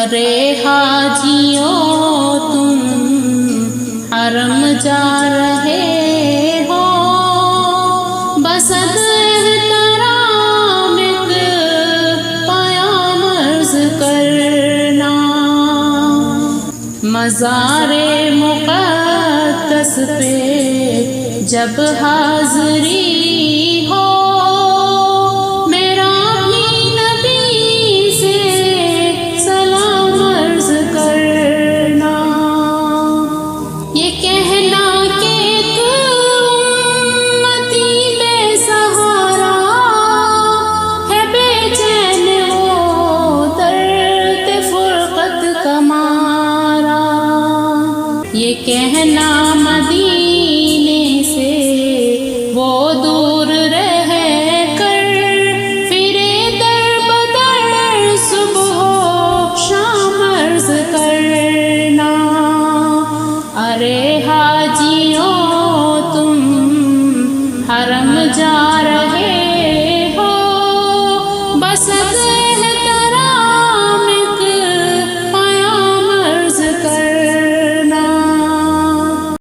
ارے حاجیوں تم حرم جا رہے ہو، بس احترام ایک پیام عرض کرنا، مزار مقدس پہ جب حاضری ہو، میرا اپنی نبی سے سلام عرض کرنا۔ یہ کہنا کہ ایک امتی بے سہارا ہے، بے چین وہ درد فرقت کا مارا، یہ کہنا مدینے سے وہ دور رہ کر پھرے در بدر صبح و شام عرض کرنا۔ ارے حاجیوں